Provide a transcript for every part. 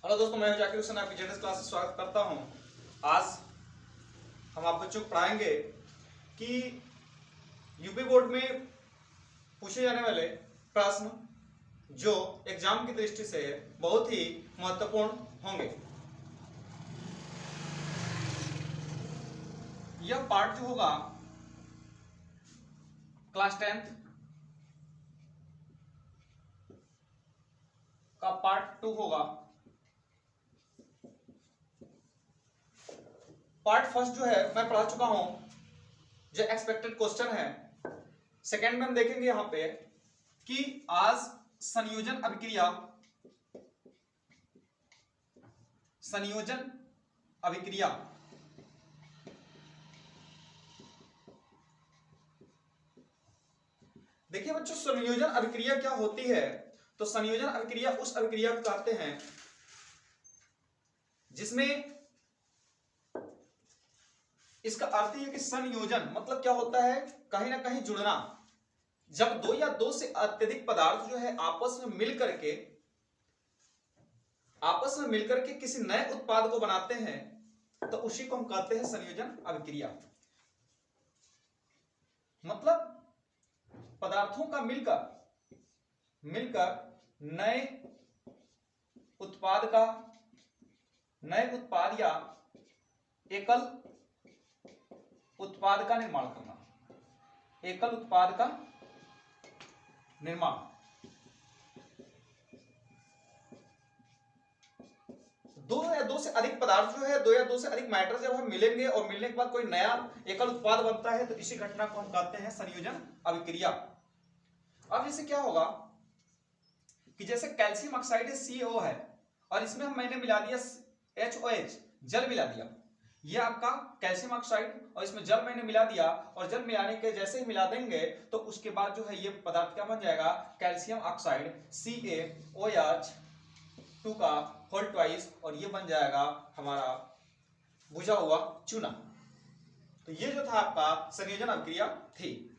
Hello दोस्तों, मैं जाकिर हुसैन आपकी जेनेस क्लास से स्वागत करता हूं। आज हम आप बच्चों को पढ़ाएंगे कि यूपी बोर्ड में पूछे जाने वाले प्रश्न जो एग्जाम की दृष्टि से बहुत ही महत्वपूर्ण होंगे। यह पार्ट जो होगा क्लास 10th का पार्ट 2 होगा। पार्ट फर्स्ट जो है मैं पढ़ा चुका हूं, जो एक्सपेक्टेड क्वेश्चन है। सेकेंड में हम देखेंगे यहां पे कि आज संयोजन अभिक्रिया देखिए बच्चों, संयोजन अभिक्रिया क्या होती है? तो संयोजन अभिक्रिया उस अभिक्रिया को कहते हैं जिसमें इसका अर्थ है कि संयोजन मतलब क्या होता है, कहीं ना कहीं जुड़ना। जब दो या दो से अत्यधिक पदार्थ जो है आपस में मिलकर के किसी नए उत्पाद को बनाते हैं तो उसी को हम कहते हैं संयोजन अभिक्रिया। मतलब पदार्थों का मिलकर नए उत्पाद या एकल उत्पाद का निर्माण करना। दो या दो से अधिक पदार्थ जो है, दो या दो से अधिक मैटर जब हम मिलेंगे और मिलने के बाद कोई नया एकल उत्पाद बनता है तो इसी घटना को हम कहते हैं संयोजन अभिक्रिया। अब जैसे क्या होगा कि जैसे कैल्शियम ऑक्साइड CO है और इसमें मैंने मिला दिया HOH, जल मिला दिया। यह आपका कैल्शियम ऑक्साइड और इसमें जल मैंने मिला दिया, और जल मिलाने के जैसे ही मिला देंगे तो उसके बाद जो है ये पदार्थ क्या बन जाएगा, कैल्शियम ऑक्साइड CaOH2 का होल ट्वाइस, और ये बन जाएगा हमारा बुझा हुआ चूना। तो ये जो था आपका संयोजन अभिक्रिया थी।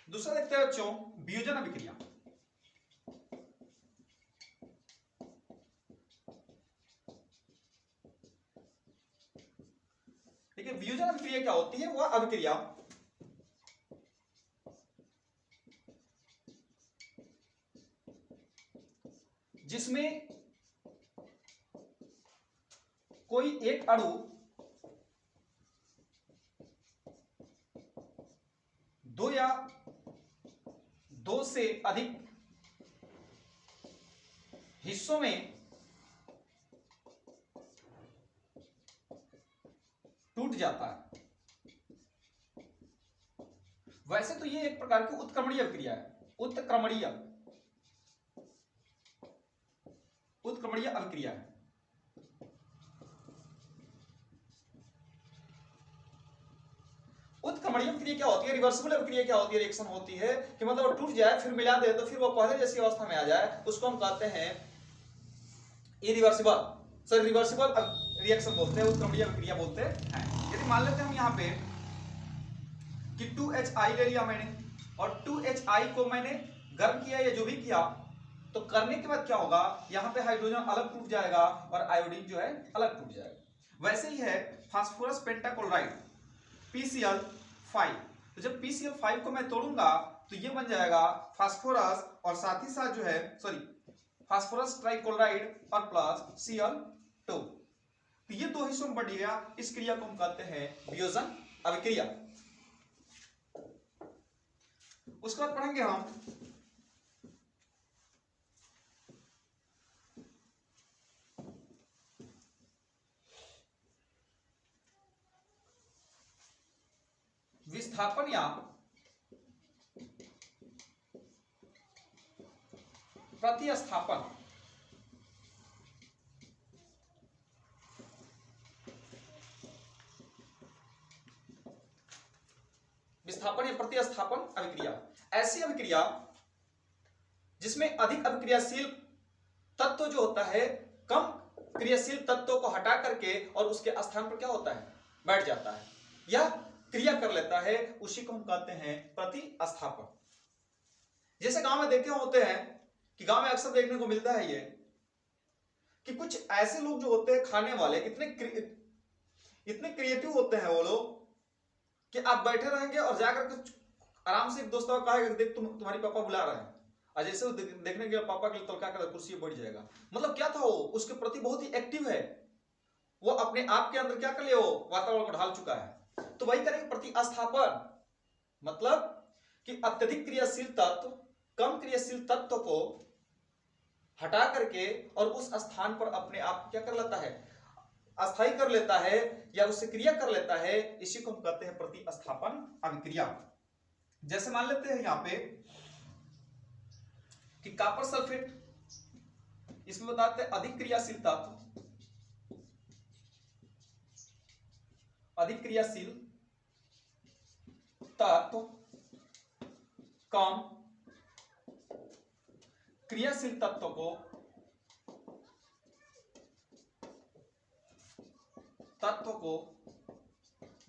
दूसरा देखते हैं बच्चों, वियोजन अभिक्रिया। देखिए वियोजन अभिक्रिया क्या होती है? वह अभिक्रिया जिसमें कोई एक अणु दो या दो से अधिक हिस्सों में टूट जाता है। वैसे तो ये एक प्रकार की उत्क्रमणीय अभिक्रिया है। उत्क्रमणीय अभिक्रिया है। उत्क्रमणीय अभिक्रिया क्या होती है? रिवर्सिबल अभिक्रिया क्या होती है? रिएक्शन होती है कि मतलब टूट जाए फिर मिला दे तो फिर वो पहले जैसी अवस्था में आ जाए, उसको हम कहते हैं रिवर्सिबल रिएक्शन बोलते हैं, उत्क्रमणीय अभिक्रिया बोलते हैं। यदि मान लेते हैं हम यहाँ पे कि 2HI ले लिया मैंने और 2HI को मैंने गर्म किया या जो भी किया, तो करने के बाद क्या होगा, यहाँ पे हाइड्रोजन अलग टूट जाएगा और आयोडीन जो है अलग टूट जाएगा। वैसे ही है फास्फोरस पेंटाक्लोराइड PCl5। तो जब PCl5 को मैं तोड़ूंगा तो ये बन जाएगा फास्फोरस और साथ ही साथ जो है फास्फोरस ट्राइक्लोराइड और प्लस Cl2। तो ये दो हिस्सों में बढ़ गया। इस क्रिया को हम कहते हैं वियोजन अभिक्रिया। उसके बाद पढ़ेंगे हम विस्थापन या प्रतिस्थापन। विस्थापन या प्रतिस्थापन अभिक्रिया ऐसी अभिक्रिया जिसमें अधिक अभिक्रियाशील तत्व जो होता है कम क्रियाशील तत्वों को हटा करके और उसके स्थान पर क्या होता है, बैठ जाता है या क्रिया कर लेता है, उसी को हम कहते हैं प्रतिस्थापन। जैसे गांव में देखे होते हैं कि गांव में अक्सर देखने को मिलता है ये कि कुछ ऐसे लोग जो होते हैं खाने वाले इतने क्रिएटिव होते हैं वो लोग कि आप बैठे रहेंगे और जाकर के आराम से एक दोस्त कहेगा देख तुम्हारी पापा बुला रहे हैं, और जैसे वो देखने के पापा के लिए तलका कर कुर्सी बढ़ जाएगा। मतलब क्या था, वो उसके प्रति बहुत ही एक्टिव है, वो अपने आप के अंदर क्या कर लिया, वो वातावरण को ढाल चुका है। तो वही करेंगे प्रतिस्थापन, मतलब कि अत्यधिक क्रियाशील तत्व कम क्रियाशील तत्व को हटा करके और उस स्थान पर अपने आप क्या कर लेता है, अस्थायी कर लेता है या उससे क्रिया कर लेता है, इसी को हम कहते हैं प्रतिस्थापन अभिक्रिया। जैसे मान लेते हैं यहां पे कि कॉपर सल्फेट, इसमें बताते हैं अधिक क्रियाशील तत्व, अधिक क्रियाशील तत्व कम क्रियाशील तत्व को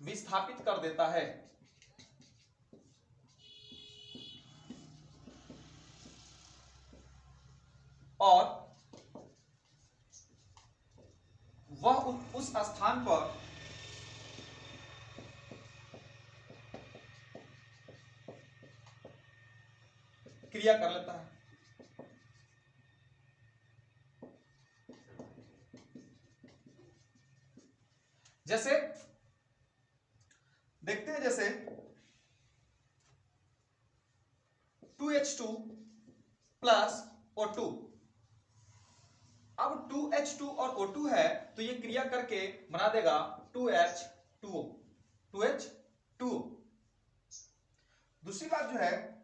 विस्थापित कर देता है। और वह उस स्थान पर क्रिया कर लेता है। जैसे देखते हैं, जैसे 2H2 प्लस O2, अब 2H2 और O2 है तो ये क्रिया करके बना देगा 2H2O। दूसरी बात जो है,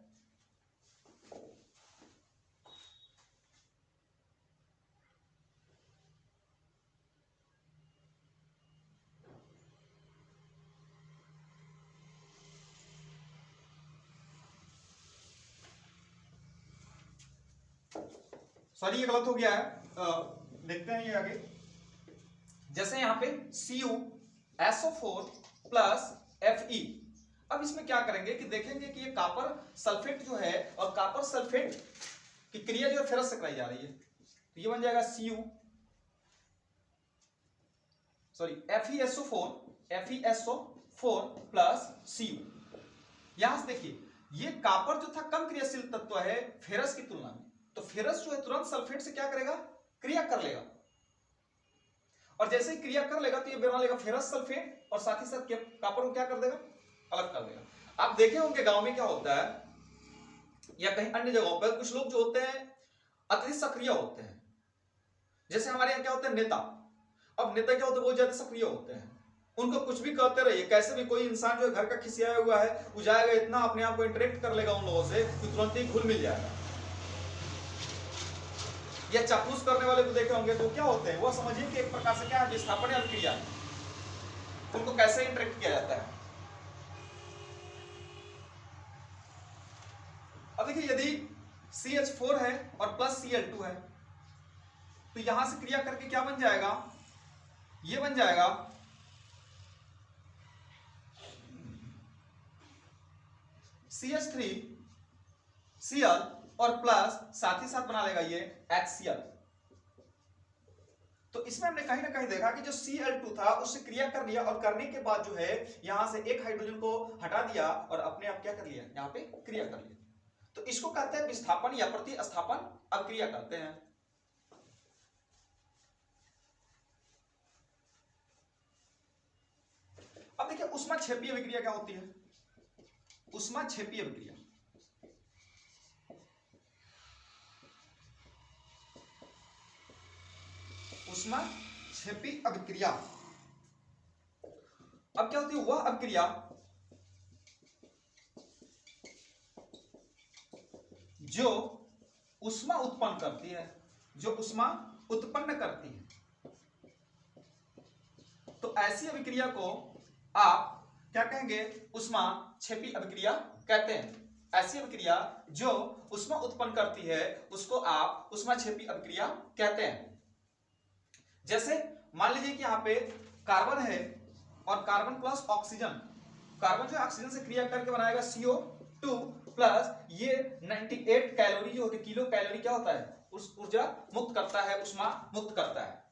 सॉरी ये गलत हो गया है, देखते हैं ये आगे। जैसे यहां पे CuSO4 प्लस Fe, अब इसमें क्या करेंगे कि देखेंगे कि ये कॉपर सल्फेट जो है और कॉपर सल्फेट की क्रिया जो है फेरस से कराई जा रही है, तो ये बन जाएगा FeSO4 प्लस Cu। यहां से देखिए ये कॉपर जो था कम क्रियाशील तत्व है फेरस की तुलना में, तो फेरस जो है तुरंत सल्फेट से क्या करेगा, क्रिया कर लेगा, और जैसे ही क्रिया कर लेगा तो ये बना लेगा फेरस सल्फेट और साथ ही साथ कॉपर को क्या कर देगा, अलग कर देगा। आप देखे होंगे गांव में क्या होता है या कहीं अन्य जगहों पर कुछ लोग जो होते हैं अत्यधिक सक्रिय होते हैं। जैसे हमारे यहाँ क्या होता है नेता, अब नेता क्या होते हैं बहुत ज्यादा सक्रिय होते हैं, उनको कुछ भी कहते रहिए, कैसे भी कोई इंसान जो घर का खिसियाया हुआ है वो जाएगा इतना अपने आप को इंटरेक्ट कर लेगा उन लोगों से कि तुरंत ही घुल मिल जाएगा। या चापलूस करने वाले को देखे होंगे तो क्या होते हैं, वो समझिए कि एक प्रकार से क्या है, विस्थापन या क्रिया, उनको कैसे इंटरेक्ट किया जाता है। अब देखिए यदि CH4 है और प्लस Cl2 है तो यहां से क्रिया करके क्या बन जाएगा, ये बन जाएगा CH3Cl और प्लस साथ ही साथ बना लेगा ये HCl। तो इसमें हमने कहीं ना कहीं देखा कि जो Cl2 था उससे क्रिया कर लिया और करने के बाद जो है यहां से एक हाइड्रोजन को हटा दिया और अपने आप क्या कर लिया, यहां पे क्रिया कर लिया। तो इसको कहते हैं विस्थापन या प्रतिस्थापन अभिक्रिया कहते हैं। अब देखिए ऊष्माक्षेपीय अभिक्रिया क्या होती है, ऊष्माक्षेपीय अभिक्रिया, ऊष्माक्षेपी अभिक्रिया। अब क्या होती है, वह अभिक्रिया जो ऊष्मा उत्पन्न करती है, जो ऊष्मा उत्पन्न करती है। तो ऐसी अभिक्रिया को आप क्या कहेंगे, ऊष्माक्षेपी अभिक्रिया कहते हैं। ऐसी अभिक्रिया जो ऊष्मा उत्पन्न करती है उसको आप ऊष्माक्षेपी अभिक्रिया कहते हैं। जैसे मान लीजिए कि यहाँ पे कार्बन है और कार्बन प्लस ऑक्सीजन, कार्बन जो ऑक्सीजन से क्रिया करके बनाएगा CO2 प्लस ये 98 कैलोरी जो होती है, किलो कैलोरी क्या होता है, उस ऊर्जा मुक्त करता है, उष्मा मुक्त करता है।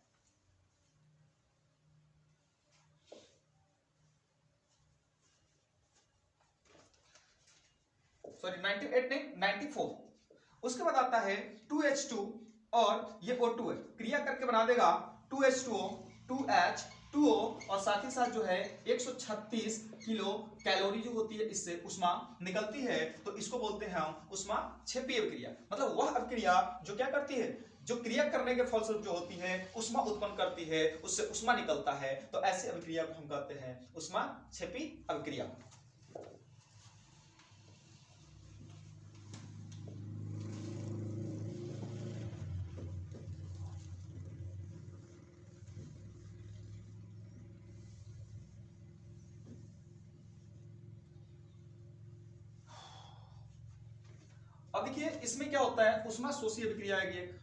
सॉरी 98 नहीं 94। उसके बाद आता है 2H2 और ये O2 है, क्रिया करके बना देगा 2H2O 2H2O और साथ ही साथ जो है 136 किलो कैलोरी जो होती है इससे उष्मा निकलती है, तो इसको बोलते हैं हम उष्मा क्षेपीय अभिक्रिया। मतलब वह अभिक्रिया जो क्या करती है, जो क्रिया करने के फलस्वरूप जो होती है उष्मा उत्पन्न करती है, उससे उष्मा निकलता है, तो ऐसी अभिक्रिया को हम कहते हैं उष्मा क्षेपी अभिक्रिया। अब देखिए इसमें क्या होता है, उष्मा शोषी अभिक्रिया आएगी एक,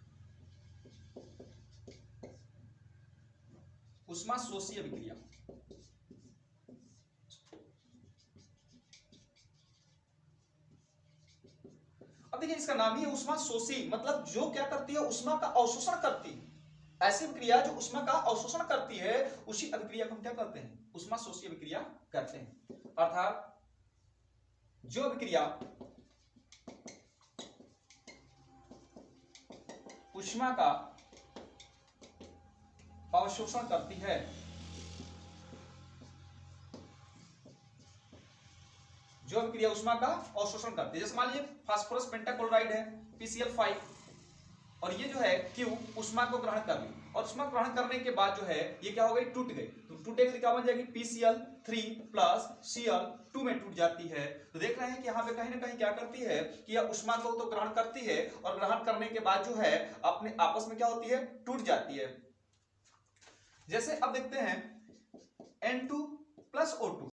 उष्मा शोषी अभिक्रिया। अब देखिए इसका नाम ही है उष्मा शोषी, मतलब जो क्या करती है, उष्मा का अवशोषण करती है। ऐसी अभिक्रिया जो उष्मा का अवशोषण करती है उसी अभिक्रिया को हम क्या कहते हैं, उष्मा शोषी अभिक्रिया कहते हैं। अर्थात जो अभिक्रिया उष्मा का अवशोषण करती है, जो अभिक्रिया उष्मा का अवशोषण करती है, जैसे मान लीजिए फास्फोरस पेंटाक्लोराइड है PCl5, और ये जो है Q उष्मा को ग्रहण कर ली, और उष्मा ग्रहण करने के बाद जो है ये क्या हो गई, टूट गई, तो टूटेगी तो क्या बन जाएगी, PCl3 प्लस Cl2 में टूट जाती है। तो देख रहे हैं कि यहाँ पे कहीं ना कहीं क्या करती है कि यह उष्मा को तो ग्रहण करती है, और ग्रहण करने के बाद जो है अपने आपस में क्या होती है, टूट जाती है। जैसे अब देखते हैं N2 प्लस O2,